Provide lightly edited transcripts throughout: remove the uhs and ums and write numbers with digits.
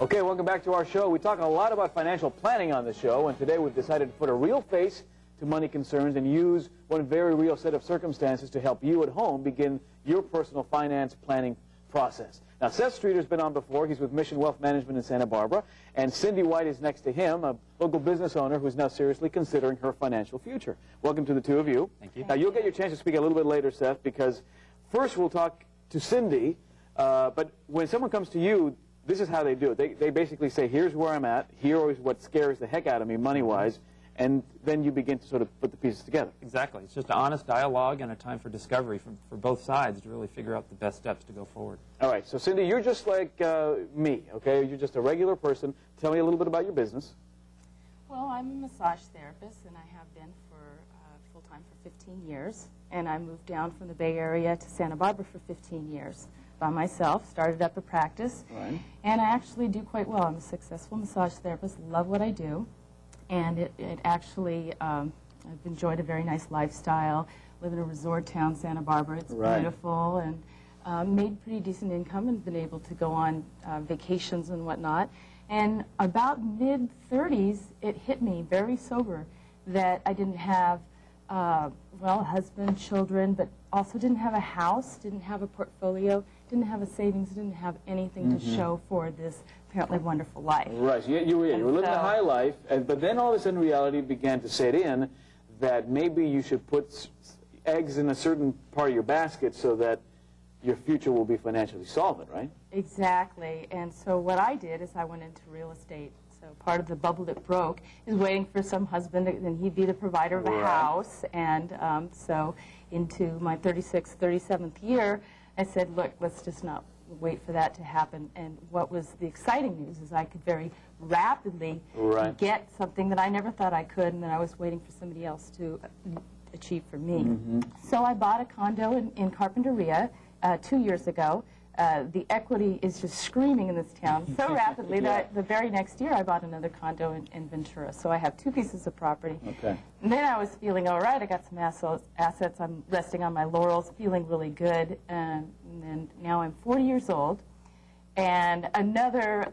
Okay, welcome back to our show. We talk a lot about financial planning on the show, and today we've decided to put a real face to money concerns and use one very real set of circumstances to help you at home begin your personal finance planning process. Now, Seth Streeter's been on before. He's with Mission Wealth Management in Santa Barbara, and Cindy White is next to him, a local business owner who's now seriously considering her financial future. Welcome to the two of you. Thank you. Now, you'll get your chance to speak a little bit later, Seth, because first we'll talk to Cindy, but when someone comes to you, this is how they do it. They basically say, here's where I'm at, here is what scares the heck out of me money-wise, and then you begin to sort of put the pieces together. Exactly. It's just an honest dialogue and a time for discovery for both sides to really figure out the best steps to go forward. All right. So, Cindy, you're just like me, okay? You're just a regular person. Tell me a little bit about your business. Well, I'm a massage therapist, and I have been for full-time for 15 years. And I moved down from the Bay Area to Santa Barbara for 15 years by myself, started up a practice. Right. And I actually do quite well. I'm a successful massage therapist, love what I do. And it actually, I've enjoyed a very nice lifestyle, live in a resort town, Santa Barbara. It's beautiful, and made pretty decent income and been able to go on vacations and whatnot. And about mid-30s, it hit me very sober that I didn't have, well, a husband, children, but also didn't have a house, didn't have a portfolio, didn't have a savings, didn't have anything to show for this apparently wonderful life. Right. So you were living a high life, but then all of a sudden reality began to set in that maybe you should put eggs in a certain part of your basket so that your future will be financially solvent, right? Exactly. And so what I did is I went into real estate. So part of the bubble that broke is waiting for some husband, and he'd be the provider of a house. And so into my 36th, 37th year, I said, look, let's just not wait for that to happen. And what was the exciting news is I could very rapidly get something that I never thought I could and that I was waiting for somebody else to achieve for me. So I bought a condo in Carpinteria 2 years ago. The equity is just screaming in this town so rapidly that the very next year I bought another condo in Ventura. So I have 2 pieces of property. Okay. And then I was feeling all right. I got some assets. I'm resting on my laurels, feeling really good. And then now I'm 40 years old. And another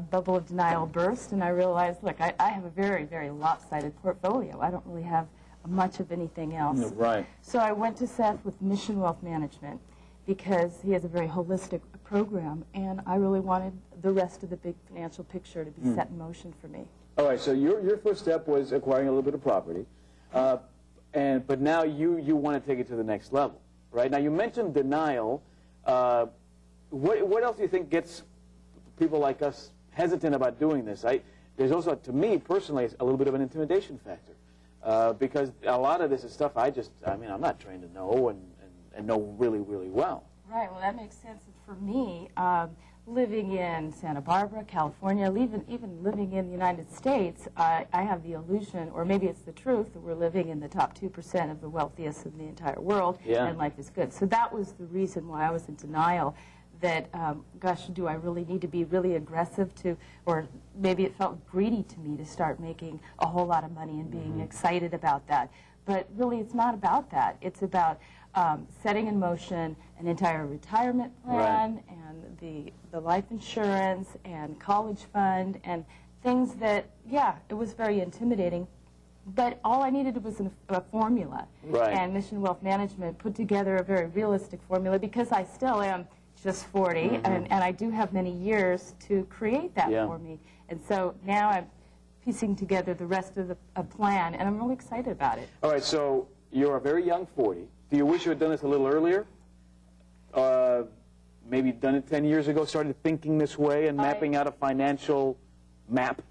bubble of denial burst, and I realized, look, I have a very, very lopsided portfolio. I don't really have much of anything else. Right. So I went to Seth with Mission Wealth Management, because he has a very holistic program, and I really wanted the rest of the big financial picture to be set in motion for me. All right, so your first step was acquiring a little bit of property, but now you want to take it to the next level, right? Now, you mentioned denial. What else do you think gets people like us hesitant about doing this? There's also, to me personally, a little bit of an intimidation factor, because a lot of this is stuff I'm not trained to know and know really, really well. Right, well, that makes sense. For me, living in Santa Barbara, California, even living in the United States, I have the illusion, or maybe it's the truth, that we're living in the top 2% of the wealthiest in the entire world, and life is good. So that was the reason why I was in denial that, gosh, do I really need to be really aggressive to, or maybe it felt greedy to me to start making a whole lot of money and being excited about that. But really, it's not about that. It's about setting in motion an entire retirement plan and the life insurance and college fund and things that, yeah, it was very intimidating. But all I needed was a formula. And Mission Wealth Management put together a very realistic formula, because I still am just 40, and I do have many years to create that for me. And so now I'm piecing together the rest of the plan, and I'm really excited about it. All right, so you're a very young 40. Do you wish you had done this a little earlier? Maybe done it 10 years ago, started thinking this way and mapping out a financial map?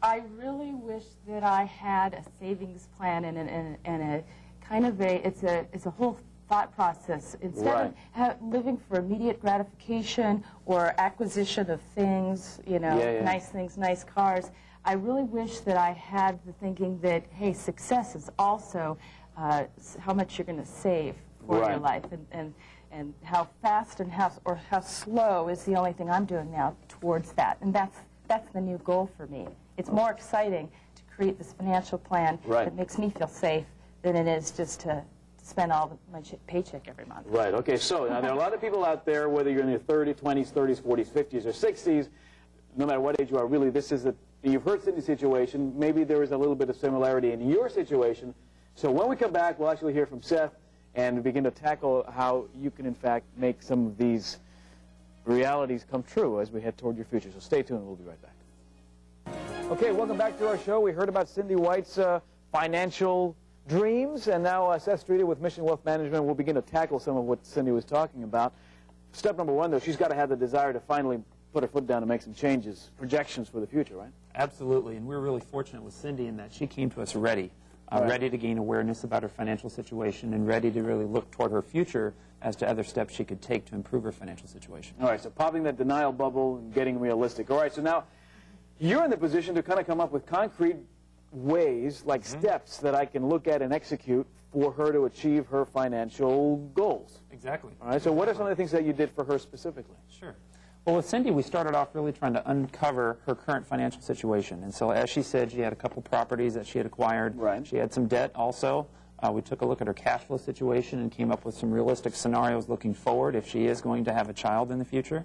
I really wish that I had a savings plan and a kind of it's a whole thought process. Instead of living for immediate gratification or acquisition of things, nice things, nice cars, I really wish that I had the thinking that, hey, success is also how much you're going to save for your life, and how fast and how slow is the only thing I'm doing now towards that. And that's the new goal for me. It's more exciting to create this financial plan that makes me feel safe than it is just to spend all my paycheck every month. Right. Okay. So now there are a lot of people out there, whether you're in your 30s, 20s, 30s, 40s, 50s, or 60s, no matter what age you are, really, this is you've heard Cindy's situation. Maybe there is a little bit of similarity in your situation. So when we come back, we'll actually hear from Seth and begin to tackle how you can, in fact, make some of these realities come true as we head toward your future. So stay tuned. We'll be right back. Okay, welcome back to our show. We heard about Cindy White's financial dreams, and now Seth Streeter with Mission Wealth Management will begin to tackle some of what Cindy was talking about. Step number one, though, she's got to have the desire to finally put her foot down and make some changes, projections for the future, right? Absolutely, and we're really fortunate with Cindy in that she came to us ready, ready to gain awareness about her financial situation and ready to really look toward her future as to other steps she could take to improve her financial situation. All right, so popping that denial bubble and getting realistic. All right, so now you're in the position to kind of come up with concrete ways, like steps that I can look at and execute for her to achieve her financial goals. Exactly. All right, so what are some of the things that you did for her specifically? Sure. Well, with Cindy, we started off really trying to uncover her current financial situation. And so, as she said, she had a couple properties that she had acquired. Right. She had some debt also. We took a look at her cash flow situation and came up with some realistic scenarios looking forward if she is going to have a child in the future.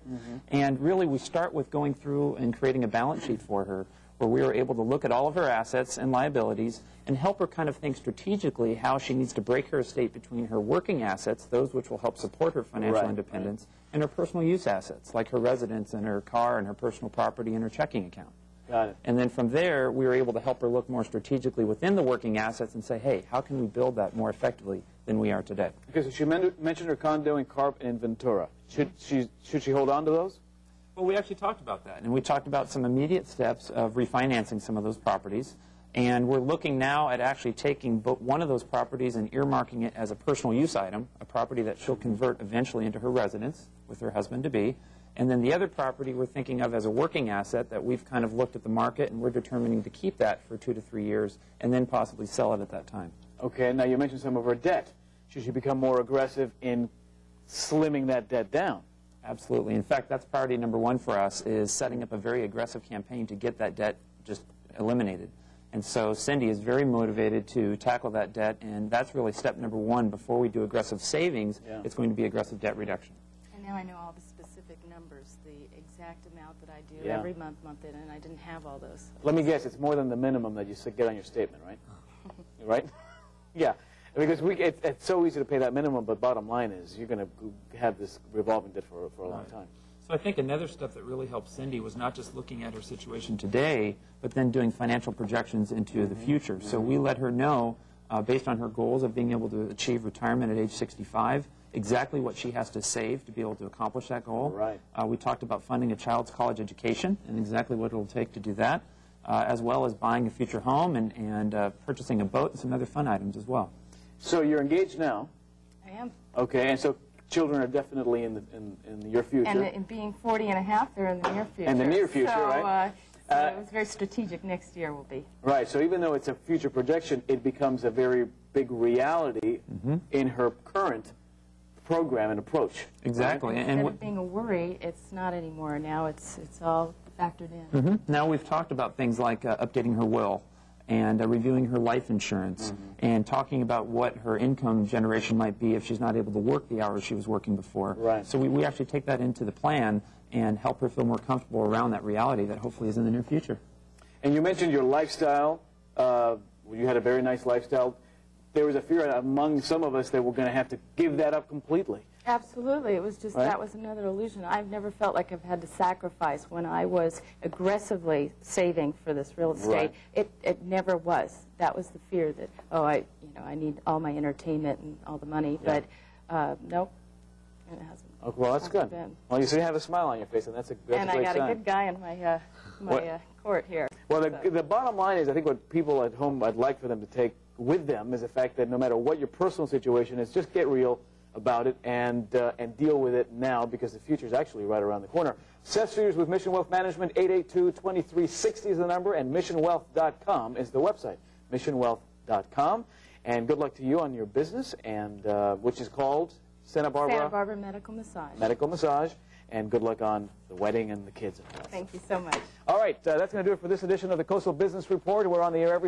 And really, we start with going through and creating a balance sheet for her where we were able to look at all of her assets and liabilities and help her kind of think strategically how she needs to break her estate between her working assets, those which will help support her financial independence, and her personal use assets, like her residence and her car and her personal property and her checking account. Got it. And then from there, we were able to help her look more strategically within the working assets and say, hey, how can we build that more effectively than we are today? Okay, so she mentioned her condo in Carp and Ventura. Should she hold on to those? Well, we actually talked about that, and we talked about some immediate steps of refinancing some of those properties. And we're looking now at actually taking one of those properties and earmarking it as a personal use item, a property that she'll convert eventually into her residence with her husband-to-be. And then the other property we're thinking of as a working asset that we've kind of looked at the market, and we're determining to keep that for 2 to 3 years and then possibly sell it at that time. Okay, now you mentioned some of her debt. Should she become more aggressive in slimming that debt down? Absolutely. In fact, that's priority number one for us, is setting up a very aggressive campaign to get that debt just eliminated. And so Cindy is very motivated to tackle that debt, and that's really step number one. Before we do aggressive savings, it's going to be aggressive debt reduction. And now I know all the specific numbers, the exact amount that I do every month in, and I didn't have all those. Let me guess, it's more than the minimum that you get on your statement, right? Right? Yeah. Because it's so easy to pay that minimum, but bottom line is you're going to have this revolving debt for a long time. So I think another step that really helped Cindy was not just looking at her situation today, but then doing financial projections into the future. So we let her know, based on her goals of being able to achieve retirement at age 65, exactly what she has to save to be able to accomplish that goal. Right. We talked about funding a child's college education and exactly what it will take to do that, as well as buying a future home and purchasing a boat and some other fun items as well. So you're engaged now. I am. Okay, and so children are definitely in your future. And being 40 and a half, they're in the near future. In the near future, so, right? So it was very strategic. Next year will be. Right, so even though it's a future projection, it becomes a very big reality in her current program and approach. Exactly. Right? Instead of being a worry, it's not anymore. Now it's all factored in. Now we've talked about things like updating her will and reviewing her life insurance and talking about what her income generation might be if she's not able to work the hours she was working before. Right. So we actually take that into the plan and help her feel more comfortable around that reality that hopefully is in the near future. And you mentioned your lifestyle. You had a very nice lifestyle. There was a fear among some of us that we're going to have to give that up completely. Absolutely. It was just, that was another illusion. I've never felt like I've had to sacrifice when I was aggressively saving for this real estate. Right. It never was. That was the fear that, I need all my entertainment and all the money. Yeah. But nope, it hasn't. Oh, well, that's good. Well, you see, you have a smile on your face, and that's a great sign. And I got a good guy in my court here. Well, the bottom line is, I think what people at home, I'd like for them to take with them is the fact that no matter what your personal situation is, just get real about it and deal with it now, because the future is actually right around the corner. Seth Streeter with Mission Wealth Management. 882-2360 is the number, and missionwealth.com is the website. Missionwealth.com. And good luck to you on your business, and which is called Santa Barbara Medical Massage. Medical Massage. And good luck on the wedding and the kids. Thank you so much. All right, that's going to do it for this edition of the Coastal Business Report. We're on the air every